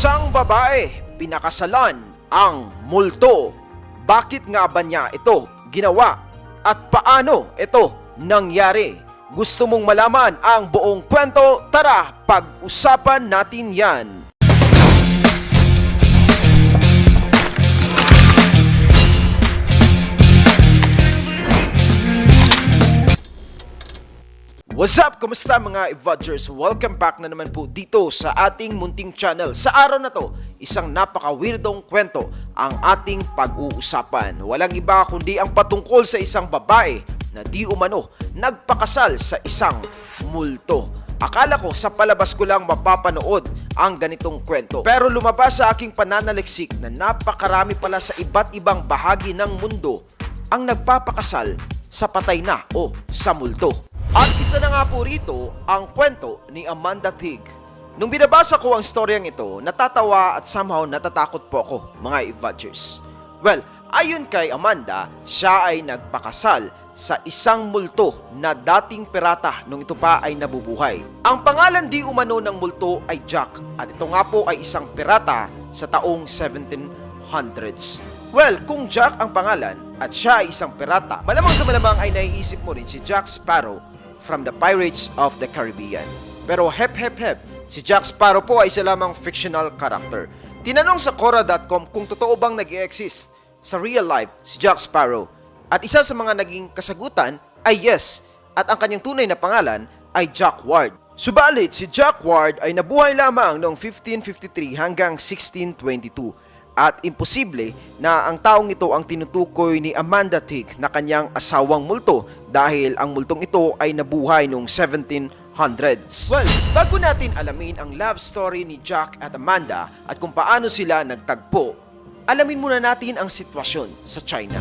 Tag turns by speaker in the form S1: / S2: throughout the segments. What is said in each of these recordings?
S1: Isang babae, pinakasalan ang multo. Bakit nga ba niya ito ginawa? At paano ito nangyari? Gusto mong malaman ang buong kwento? Tara, pag-usapan natin yan. What's up? Kumusta mga Evadgers? Welcome back na naman po dito sa ating munting channel. Sa araw na to, isang napaka-weirdong kwento ang ating pag-uusapan. Walang iba kundi ang patungkol sa isang babae na di umano nagpakasal sa isang multo. Akala ko sa palabas ko lang mapapanood ang ganitong kwento. Pero lumabas sa aking pananaliksik na napakarami pala sa iba't ibang bahagi ng mundo ang nagpapakasal sa patay na o sa multo. At isa na nga po rito ang kwento ni Amanda Tig. Nung binabasa ko ang storyang ito, natatawa at somehow natatakot po ako, mga Evadgers. Well, ayon kay Amanda, siya ay nagpakasal sa isang multo na dating pirata nung ito pa ay nabubuhay. Ang pangalan di umano ng multo ay Jack at ito nga po ay isang pirata sa taong 1700s. Well, kung Jack ang pangalan at siya ay isang pirata, malamang sa malamang ay naiisip mo rin si Jack Sparrow from the Pirates of the Caribbean. Pero hep, si Jack Sparrow po ay isa lamang fictional character. Tinanong sa Quora.com kung totoo bang nag-i-exist sa real life si Jack Sparrow. At isa sa mga naging kasagutan ay yes, at ang kanyang tunay na pangalan ay Jack Ward. Subalit, si Jack Ward ay nabuhay lamang noong 1553 hanggang 1622. At imposible na ang taong ito ang tinutukoy ni Amanda Tig na kanyang asawang multo dahil ang multong ito ay nabuhay noong 1700s. Well, bago natin alamin ang love story ni Jack at Amanda at kung paano sila nagtagpo, alamin muna natin ang sitwasyon sa China.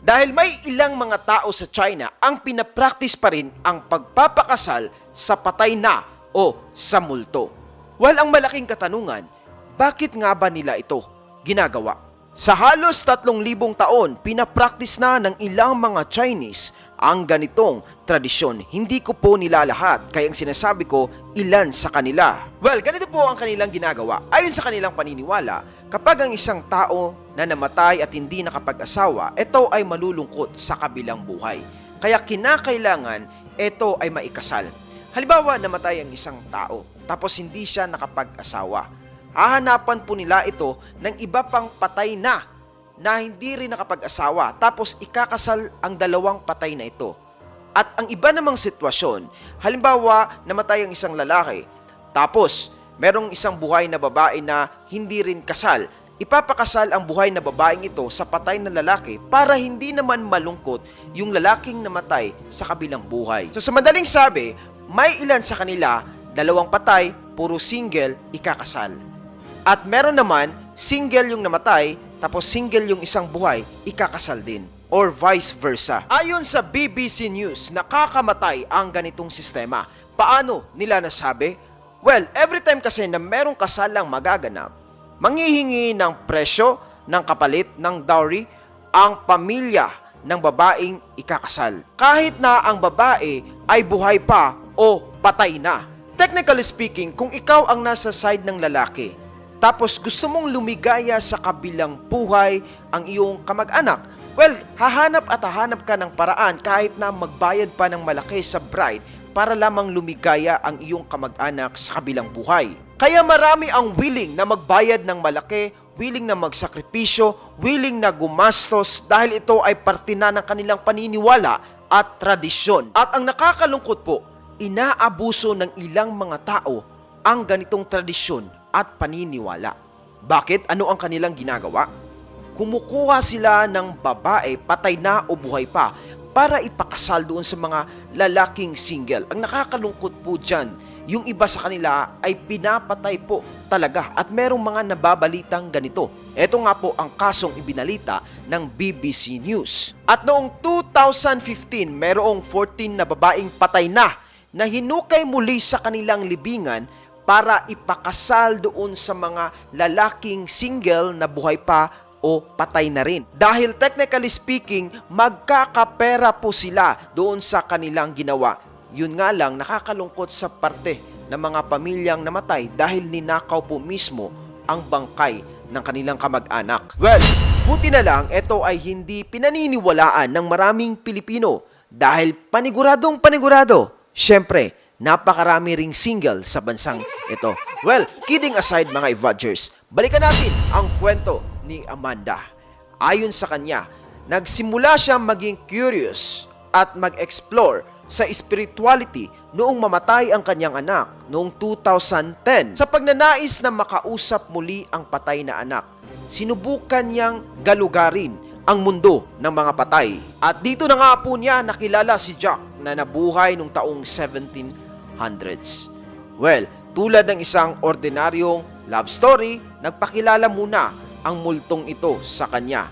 S1: Dahil may ilang mga tao sa China ang pinapractice pa rin ang pagpapakasal sa patay na o sa multo. Well, ang malaking katanungan, bakit nga ba nila ito ginagawa? Sa halos 3,000 taon, pinapractice na ng ilang mga Chinese ang ganitong tradisyon. Hindi ko po nila lahat, kaya ang sinasabi ko, ilan sa kanila. Well, ganito po ang kanilang ginagawa. Ayon sa kanilang paniniwala, kapag ang isang tao na namatay at hindi nakapag-asawa, ito ay malulungkot sa kabilang buhay. Kaya kinakailangan ito ay maikasal. Halimbawa, namatay ang isang tao, tapos hindi siya nakapag-asawa. Hahanapan po nila ito ng iba pang patay na hindi rin nakapag-asawa, tapos ikakasal ang dalawang patay na ito. At ang iba namang sitwasyon, halimbawa, namatay ang isang lalaki, tapos merong isang buhay na babae na hindi rin kasal, ipapakasal ang buhay na babaeng ito sa patay na lalaki para hindi naman malungkot yung lalaking namatay sa kabilang buhay. So sa madaling sabi, may ilan sa kanila, dalawang patay, puro single, ikakasal. At meron naman, single yung namatay, tapos single yung isang buhay, ikakasal din. Or vice versa. Ayon sa BBC News, nakakamatay ang ganitong sistema. Paano nila nasabi? Well, every time kasi na merong kasalang magaganap, manghihingi ng presyo, ng kapalit, ng dowry, ang pamilya ng babaeng ikakasal. Kahit na ang babae ay buhay pa o patay na. Technically speaking, kung ikaw ang nasa side ng lalaki, tapos gusto mong lumigaya sa kabilang buhay ang iyong kamag-anak, well, hahanap ka ng paraan kahit na magbayad pa ng malaki sa bride para lamang lumigaya ang iyong kamag-anak sa kabilang buhay. Kaya marami ang willing na magbayad ng malaki, willing na magsakripisyo, willing na gumastos dahil ito ay parte na ng kanilang paniniwala at tradisyon. At ang nakakalungkot po, inaabuso ng ilang mga tao ang ganitong tradisyon at paniniwala. Bakit? Ano ang kanilang ginagawa? Kumukuha sila ng babae, patay na o buhay pa, para ipakasal doon sa mga lalaking single. Ang nakakalungkot po dyan, yung iba sa kanila ay pinapatay po talaga at merong mga nababalitang ganito. Ito nga po ang kasong ibinalita ng BBC News. At noong 2015, merong 14 na babaeng patay na hinukay muli sa kanilang libingan para ipakasal doon sa mga lalaking single na buhay pa o patay na rin. Dahil technically speaking, magkakapera po sila doon sa kanilang ginawa. Yun nga lang, nakakalungkot sa parte ng mga pamilyang namatay dahil ninakaw po mismo ang bangkay ng kanilang kamag-anak. Well, buti na lang ito ay hindi pinaniniwalaan ng maraming Pilipino dahil paniguradong-panigurado. Siyempre, napakarami ring single sa bansang ito. Well, kidding aside mga Evadgers, balikan natin ang kwento ni Amanda. Ayon sa kanya, nagsimula siya maging curious at mag-explore sa spirituality noong mamatay ang kanyang anak noong 2010. Sa pagnanais na makausap muli ang patay na anak, sinubukan niyang galugarin ang mundo ng mga patay. At dito na nga po niya nakilala si Jack na nabuhay noong taong 1700s. Well, tulad ng isang ordinaryong love story, nagpakilala muna ang multong ito sa kanya.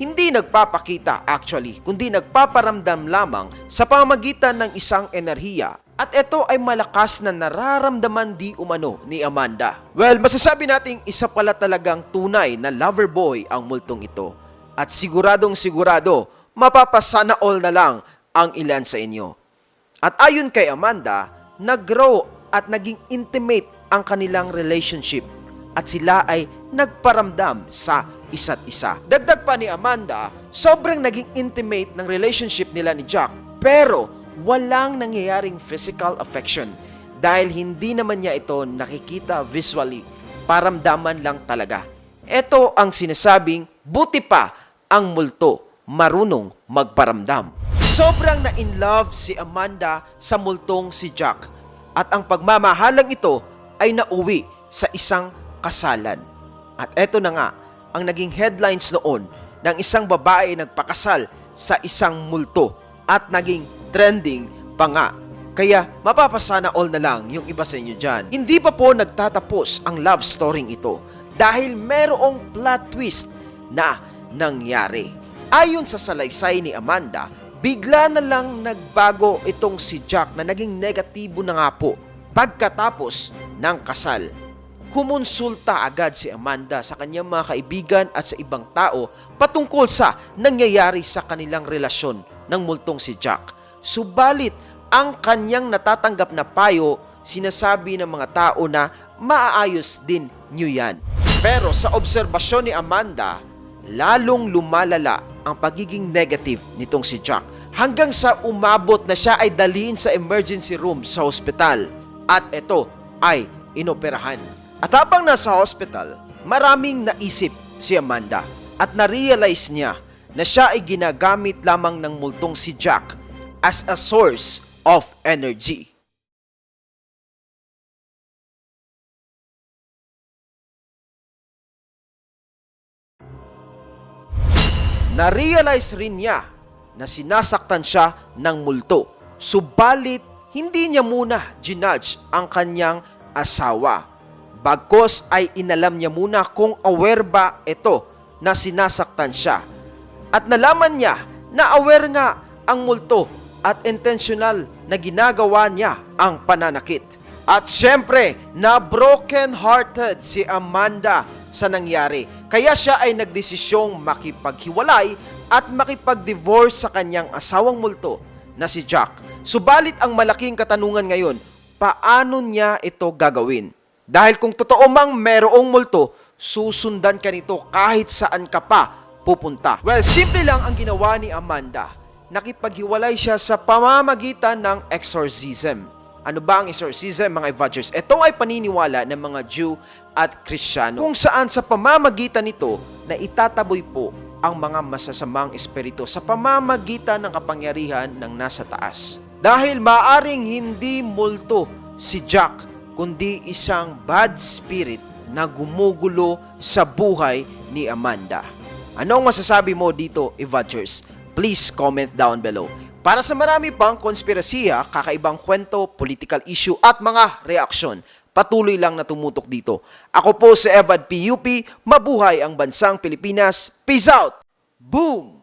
S1: Hindi nagpapakita actually, kundi nagpaparamdam lamang sa pamamagitan ng isang enerhiya. At ito ay malakas na nararamdaman di umano ni Amanda. Well, masasabi nating isa pala talagang tunay na lover boy ang multong ito. At siguradong sigurado, mapapasana all na lang ang ilan sa inyo. At ayon kay Amanda, nag-grow at naging intimate ang kanilang relationship. At sila ay nagparamdam sa isa't isa. Dagdag pa ni Amanda, sobrang naging intimate ng relationship nila ni Jack, pero walang nangyayaring physical affection dahil hindi naman niya ito nakikita visually, paramdaman lang talaga. Ito ang sinasabing buti pa ang multo marunong magparamdam. Sobrang na-in-love si Amanda sa multong si Jack at ang pagmamahalang ito ay nauwi sa isang kasalan. At eto na nga, ang naging headlines noon ng isang babae nagpakasal sa isang multo at naging trending pa nga. Kaya mapapasana all na lang yung iba sa inyo dyan. Hindi pa po nagtatapos ang love story ito dahil merong plot twist na nangyari. Ayon sa salaysay ni Amanda, bigla na lang nagbago itong si Jack na naging negatibo na nga po pagkatapos ng kasal. Kumonsulta agad si Amanda sa kanyang mga kaibigan at sa ibang tao patungkol sa nangyayari sa kanilang relasyon ng multong si Jack. Subalit, ang kanyang natatanggap na payo, sinasabi ng mga tao na maaayos din niyo yan. Pero sa obserbasyon ni Amanda, lalong lumalala ang pagiging negative nitong si Jack hanggang sa umabot na siya ay dalhin sa emergency room sa ospital at ito ay inoperahan. At habang nasa hospital, maraming naisip si Amanda at na-realize niya na siya ay ginagamit lamang ng multong si Jack as a source of energy. Na-realize rin niya na sinasaktan siya ng multo. Subalit, hindi niya muna ginudge ang kanyang asawa. Bagkos ay inalam niya muna kung aware ba ito na sinasaktan siya. At nalaman niya na aware nga ang multo at intentional na ginagawa niya ang pananakit. At syempre, na broken-hearted si Amanda sa nangyari. Kaya siya ay nagdesisyong makipaghiwalay at makipag-divorce sa kanyang asawang multo na si Jack. Subalit ang malaking katanungan ngayon, paano niya ito gagawin? Dahil kung totoo mang merong multo, susundan ka nito kahit saan ka pa pupunta. Well, simple lang ang ginawa ni Amanda. Nakipaghiwalay siya sa pamamagitan ng exorcism. Ano ba ang exorcism, mga Evadgers? Ito ay paniniwala ng mga Jew at Kristiyano kung saan sa pamamagitan nito na itataboy po ang mga masasamang espiritu sa pamamagitan ng kapangyarihan ng nasa taas. Dahil maaring hindi multo si Jack, kundi isang bad spirit na gumugulo sa buhay ni Amanda. Anong masasabi mo dito, Evadgers? Please comment down below. Para sa marami pang konspirasiya, kakaibang kwento, political issue at mga reaksyon, patuloy lang na tumutok dito. Ako po si Evad PUP, mabuhay ang bansang Pilipinas. Peace out! Boom!